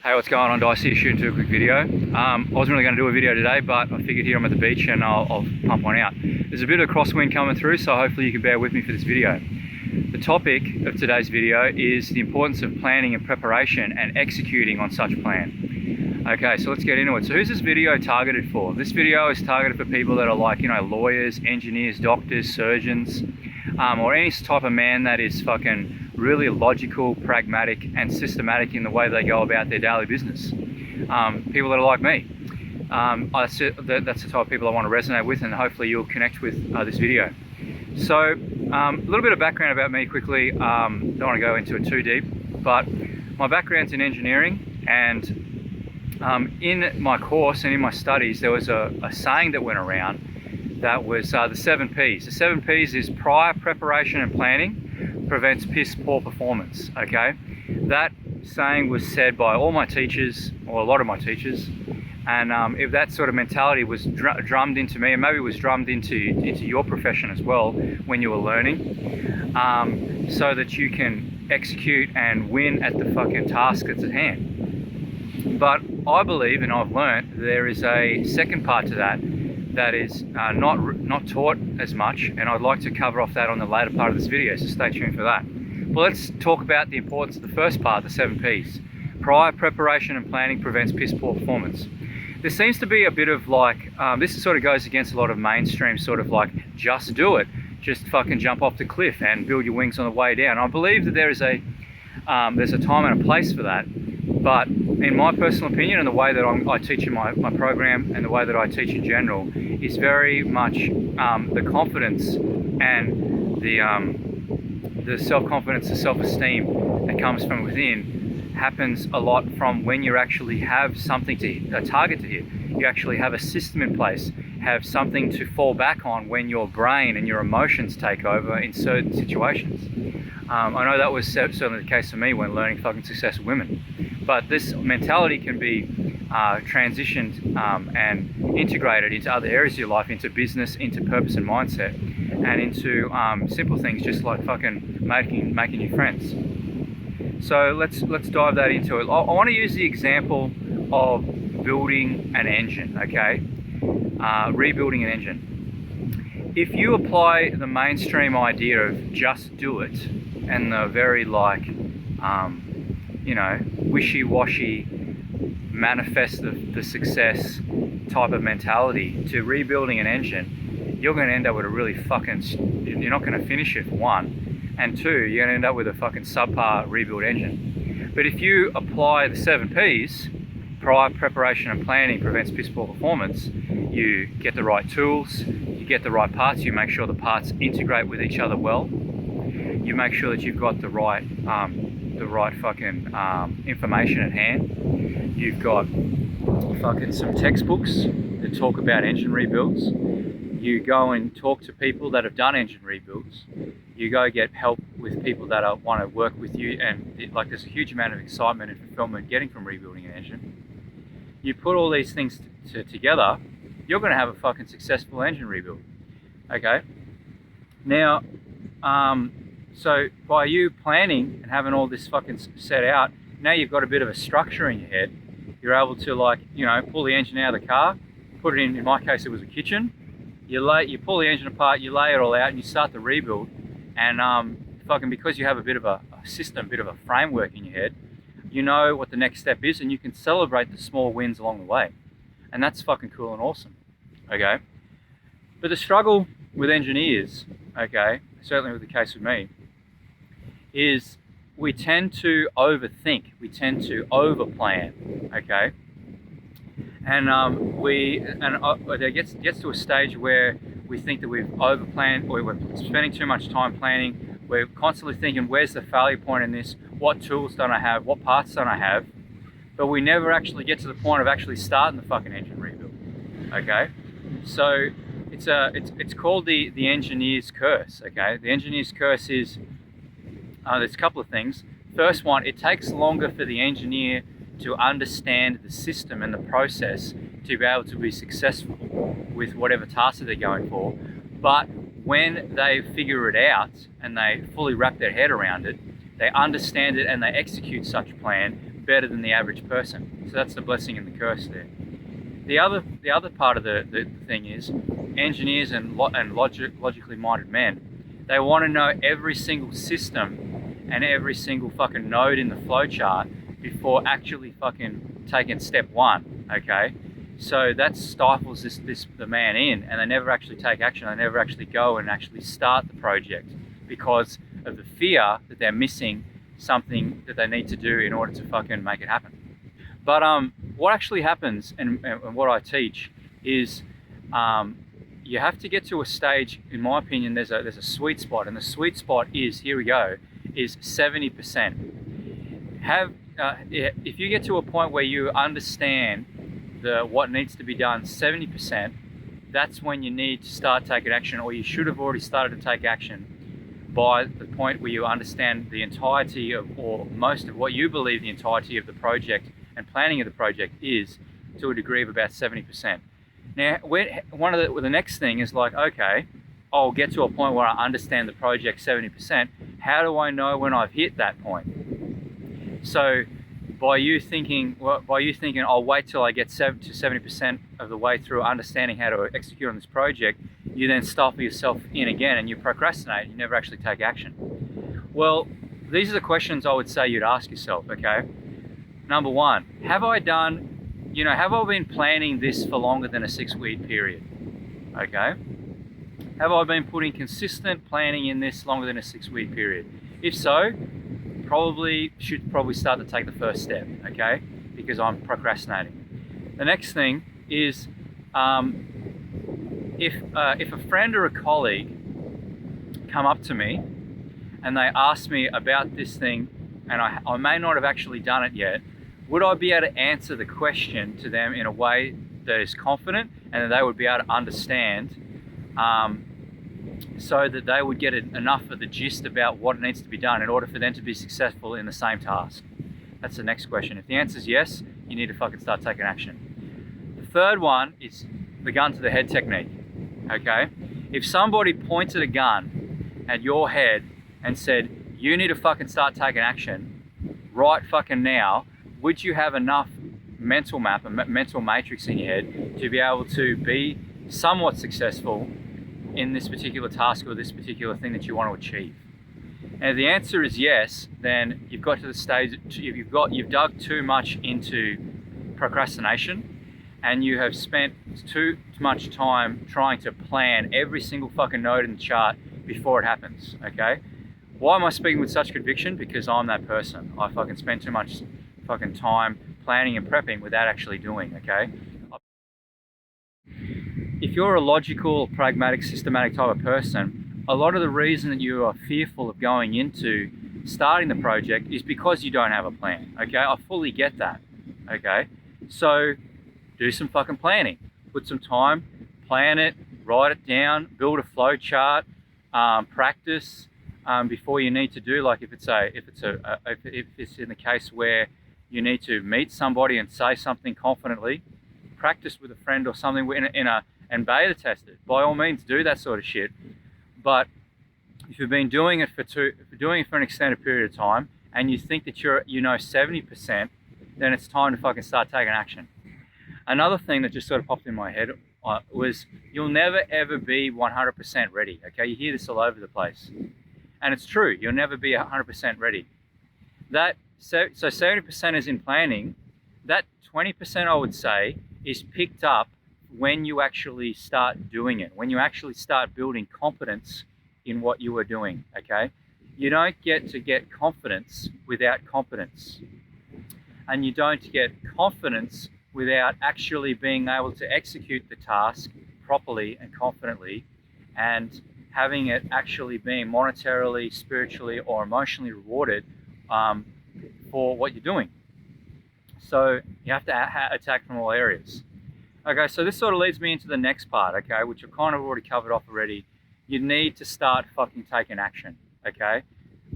Hey, what's going on, Dicey? Shooting to a quick video. I wasn't really going to do a video today, but I figured here I'm at the beach and I'll pump one out. There's a bit of crosswind coming through, so hopefully you can bear with me for this video. The topic of today's video is the importance of planning and preparation and executing on such plan. Okay, so let's get into it. So who's this video targeted for? This video is targeted for people that are like, lawyers, engineers, doctors, surgeons, or any type of man that is fucking really logical, pragmatic, and systematic in the way they go about their daily business. People that are like me. That's the type of people I want to resonate with, and hopefully you'll connect with this video. So, a little bit of background about me quickly. Don't want to go into it too deep, but my background's in engineering, and in my course and in my studies, there was a saying that went around that was the 7 Ps. The 7 Ps is prior preparation and planning prevents piss poor performance. Okay, that saying was said by all my teachers, or a lot of my teachers, and if that sort of mentality was drummed into me, and maybe was drummed into your profession as well when you were learning, so that you can execute and win at the fucking task that's at hand. But I believe, and I've learnt, there is a second part to that that is not taught as much, and I'd like to cover off that on the later part of this video, so stay tuned for that. Well, let's talk about the importance of the first part, the 7 Ps. Prior preparation and planning prevents piss poor performance. There seems to be a bit of like, this sort of goes against a lot of mainstream sort of like, just do it, just fucking jump off the cliff and build your wings on the way down. I believe that there's a time and a place for that, but in my personal opinion, and the way that I teach in my program, and the way that I teach in general, is very much the confidence and the self-confidence, the self-esteem that comes from within happens a lot from when you actually have something to hit, a target to hit. You actually have a system in place, have something to fall back on when your brain and your emotions take over in certain situations. I know that was certainly the case for me when learning fucking successful women. But this mentality can be transitioned and integrated into other areas of your life, into business, into purpose and mindset, and into simple things just like fucking making new friends. So let's dive that into it. I want to use the example of building an engine, okay? Rebuilding an engine. If you apply the mainstream idea of just do it, and the very like, wishy-washy, manifest the success type of mentality to rebuilding an engine, you're going to end up with a really fucking, you're not going to finish it for one, and two, you're going to end up with a fucking subpar rebuild engine. But if you apply the 7 Ps, prior preparation and planning prevents piss poor performance, you get the right tools, you get the right parts, you make sure the parts integrate with each other well, you make sure that you've got the right fucking information at hand. You've got fucking some textbooks that talk about engine rebuilds. You go and talk to people that have done engine rebuilds. You go get help with people that want to work with you, and there's a huge amount of excitement and fulfillment getting from rebuilding an engine. You put all these things together, you're going to have a fucking successful engine rebuild. Okay? Now, so by you planning and having all this fucking set out, now you've got a bit of a structure in your head. You're able to pull the engine out of the car, put it in my case it was a kitchen. You pull the engine apart, you lay it all out, and you start the rebuild. And because you have a bit of a system, a bit of a framework in your head, you know what the next step is, and you can celebrate the small wins along the way. And that's fucking cool and awesome. Okay? But the struggle with engineers, okay, certainly with the case with me, is we tend to overthink, we tend to overplan, okay? And it gets to a stage where we think that we've overplanned, or we're spending too much time planning. We're constantly thinking, where's the failure point in this? What tools don't I have? What parts don't I have? But we never actually get to the point of actually starting the fucking engine rebuild, okay? So it's called the engineer's curse, okay? The engineer's curse is, there's a couple of things. First one, it takes longer for the engineer to understand the system and the process to be able to be successful with whatever task that they're going for. But when they figure it out and they fully wrap their head around it, they understand it and they execute such a plan better than the average person. So that's the blessing and the curse there. The other part of the thing is engineers and logically minded men, they want to know every single system and every single fucking node in the flowchart before actually fucking taking step one, okay? So that stifles the man in, and they never actually take action. They never actually go and actually start the project because of the fear that they're missing something that they need to do in order to fucking make it happen. But what actually happens, and what I teach, is you have to get to a stage. In my opinion, there's a sweet spot, and the sweet spot is, here we go, is 70%. If you get to a point where you understand what needs to be done 70%, that's when you need to start taking action, or you should have already started to take action by the point where you understand the entirety of, or most of what you believe the entirety of the project and planning of the project is, to a degree of about 70%. Now, the next thing is like, okay, I'll get to a point where I understand the project 70%. How do I know when I've hit that point? So by you thinking I'll wait till I get to 70% of the way through understanding how to execute on this project, you then stifle yourself in again and you procrastinate. You never actually take action. Well, these are the questions I would say you'd ask yourself, okay? Number one, have I been planning this for longer than a 6-week period? Okay? Have I been putting consistent planning in this longer than a 6-week period? If so, should start to take the first step, okay? Because I'm procrastinating. The next thing is, if a friend or a colleague come up to me and they ask me about this thing, and I may not have actually done it yet, would I be able to answer the question to them in a way that is confident and that they would be able to understand, so that they would get enough of the gist about what needs to be done in order for them to be successful in the same task? That's the next question. If the answer is yes, you need to fucking start taking action. The third one is the gun to the head technique, okay? If somebody pointed a gun at your head and said, you need to fucking start taking action right fucking now, would you have enough mental map, a mental matrix in your head to be able to be somewhat successful in this particular task or this particular thing that you want to achieve? And if the answer is yes, then you've got to the stage, you've dug too much into procrastination, and you have spent too much time trying to plan every single fucking node in the chart before it happens, okay? Why am I speaking with such conviction? Because I'm that person. I fucking spend too much fucking time planning and prepping without actually doing, okay? If you're a logical, pragmatic, systematic type of person, a lot of the reason that you are fearful of going into starting the project is because you don't have a plan, okay? I fully get that, okay? So do some fucking planning. Put some time, plan it, write it down, build a flow chart, practice before you need to do, like if it's in the case where you need to meet somebody and say something confidently, practice with a friend or something and beta test it. By all means, do that sort of shit. But if you've been doing it for an extended period of time and you think that you know 70%, then it's time to fucking start taking action. Another thing that just sort of popped in my head was, you'll never ever be 100% ready. Okay, you hear this all over the place, and it's true. You'll never be 100% ready. So 70% is in planning. That 20%, I would say, is picked up when you actually start doing it, when you actually start building competence in what you are doing, okay? You don't get confidence without competence. And you don't get confidence without actually being able to execute the task properly and confidently, and having it actually being monetarily, spiritually, or emotionally rewarded for what you're doing. So you have to attack from all areas. Okay, so this sort of leads me into the next part, okay, which I've kind of already covered off already. You need to start fucking taking action, okay?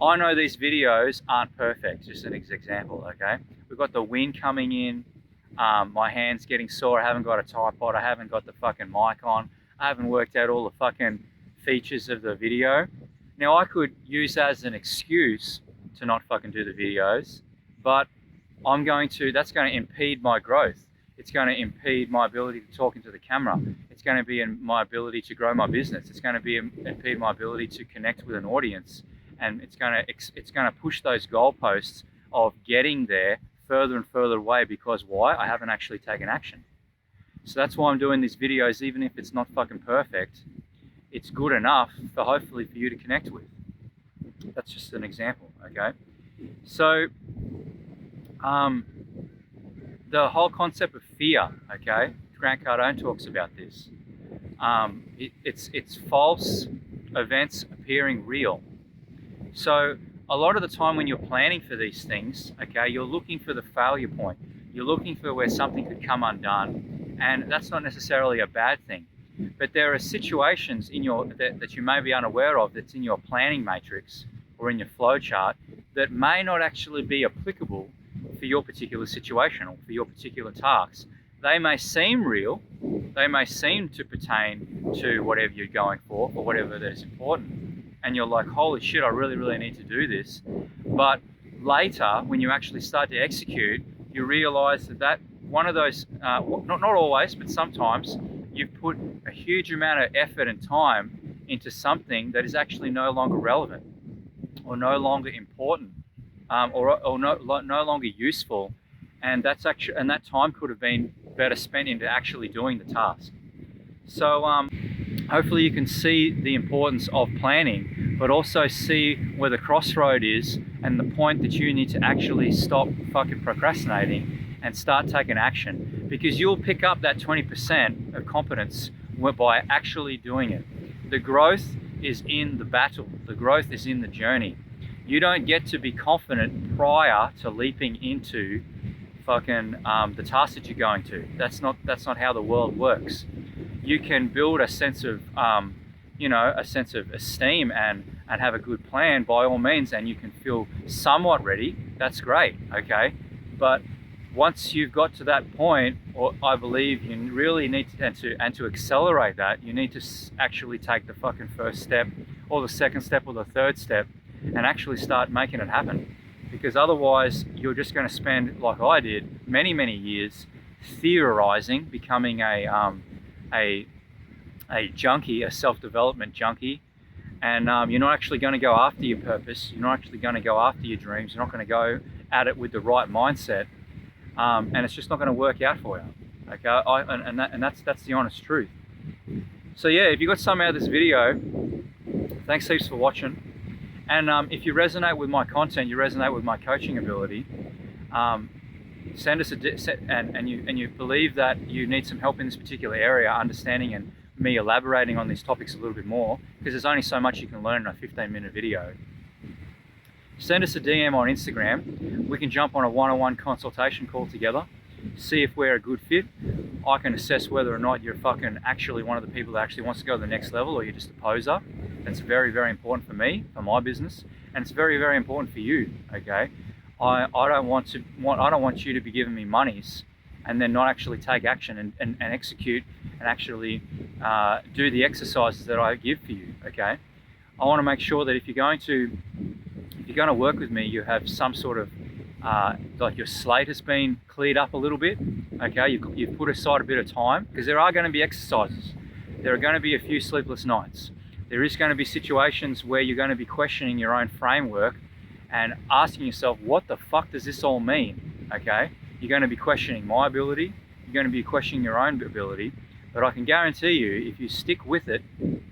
I know these videos aren't perfect, just an example, okay? We've got the wind coming in, my hand's getting sore, I haven't got a tripod, I haven't got the fucking mic on, I haven't worked out all the fucking features of the video. Now I could use that as an excuse to not fucking do the videos, but that's going to impede my growth. It's going to impede my ability to talk into the camera. It's going to be in my ability to grow my business. It's going to impede my ability to connect with an audience, and it's going to push those goalposts of getting there further and further away, because why? I haven't actually taken action. So that's why I'm doing these videos, even if it's not fucking perfect. It's good enough for hopefully for you to connect with. That's just an example, okay? So the whole concept of fear, okay? Grant Cardone talks about this. It's false events appearing real. So a lot of the time when you're planning for these things, okay, you're looking for the failure point. You're looking for where something could come undone, and that's not necessarily a bad thing. But there are situations in that you may be unaware of, that's in your planning matrix or in your flow chart, that may not actually be applicable for your particular situation or for your particular tasks. They may seem real, they may seem to pertain to whatever you're going for or whatever that is important, and you're like, holy shit, I really, really need to do this. But later, when you actually start to execute, you realize that one of those, not always, but sometimes, you've put a huge amount of effort and time into something that is actually no longer relevant or no longer important, or no longer useful, and that time could have been better spent into actually doing the task. So hopefully you can see the importance of planning, but also see where the crossroad is and the point that you need to actually stop fucking procrastinating and start taking action, because you'll pick up that 20% of competence by actually doing it. The growth is in the battle. The growth is in the journey. You don't get to be confident prior to leaping into fucking the task that you're going to. That's not how the world works. You can build a sense of a sense of esteem and have a good plan by all means, and you can feel somewhat ready. That's great, okay? But once you've got to that point, or I believe you really need to accelerate that, you need to actually take the fucking first step or the second step or the third step and actually start making it happen. Because otherwise you're just going to spend, like I did, many, many years theorizing, becoming a junkie, a self-development junkie, and you're not actually going to go after your purpose. You're not actually going to go after your dreams. You're not going to go at it with the right mindset, and it's just not going to work out for you. Okay, that's the honest truth. So yeah, if you got something out of this video, thanks heaps for watching. And if you resonate with my content, you resonate with my coaching ability, send us and you believe that you need some help in this particular area, understanding and me elaborating on these topics a little bit more, because there's only so much you can learn in a 15-minute video. Send us a DM on Instagram. We can jump on a one-on-one consultation call together, see if we're a good fit. I can assess whether or not you're fucking actually one of the people that actually wants to go to the next level, or you're just a poser. That's very, very important for me, for my business, and it's very, very important for you. Okay, I don't want you to be giving me monies and then not actually take action and execute and actually do the exercises that I give for you. Okay, I want to make sure that if you're going to work with me, you have some sort of like your slate has been cleared up a little bit. Okay, you've put aside a bit of time, because there are going to be exercises. There are going to be a few sleepless nights. There is going to be situations where you're going to be questioning your own framework and asking yourself, what the fuck does this all mean? Okay, you're going to be questioning my ability. You're going to be questioning your own ability. But I can guarantee you, if you stick with it,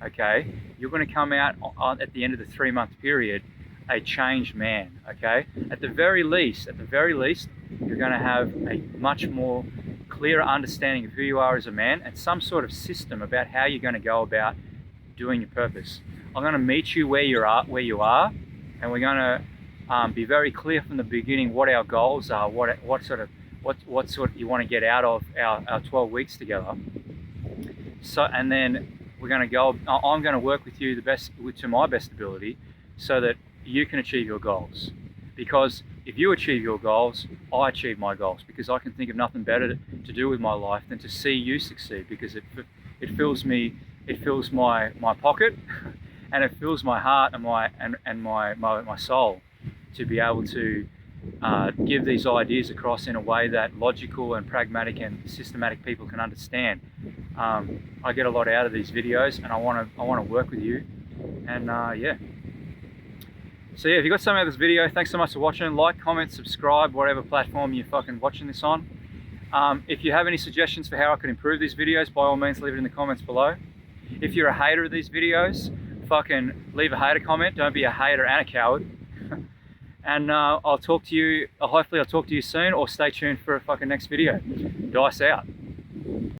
okay, you're going to come out at the end of the 3-month period a changed man. Okay, at the very least, you're going to have a much more clearer understanding of who you are as a man, and some sort of system about how you're going to go about doing your purpose. I'm going to meet you where you are, and we're going to be very clear from the beginning what our goals are, what sort you want to get out of our 12 weeks together. So, and then we're going to go. I'm going to work with you to my best ability, so that you can achieve your goals. Because if you achieve your goals, I achieve my goals, because I can think of nothing better to do with my life than to see you succeed, because it fills me, it fills my pocket, and it fills my heart and my soul to be able to give these ideas across in a way that logical and pragmatic and systematic people can understand. I get a lot out of these videos, and I want to work with you. And yeah. So yeah, if you got something out of this video, thanks so much for watching. Like, comment, subscribe, whatever platform you're fucking watching this on. If you have any suggestions for how I can improve these videos, by all means leave it in the comments below. If you're a hater of these videos, fucking leave a hater comment. Don't be a hater and a coward. And I'll talk to you, hopefully I'll talk to you soon, or stay tuned for a fucking next video. Dice out.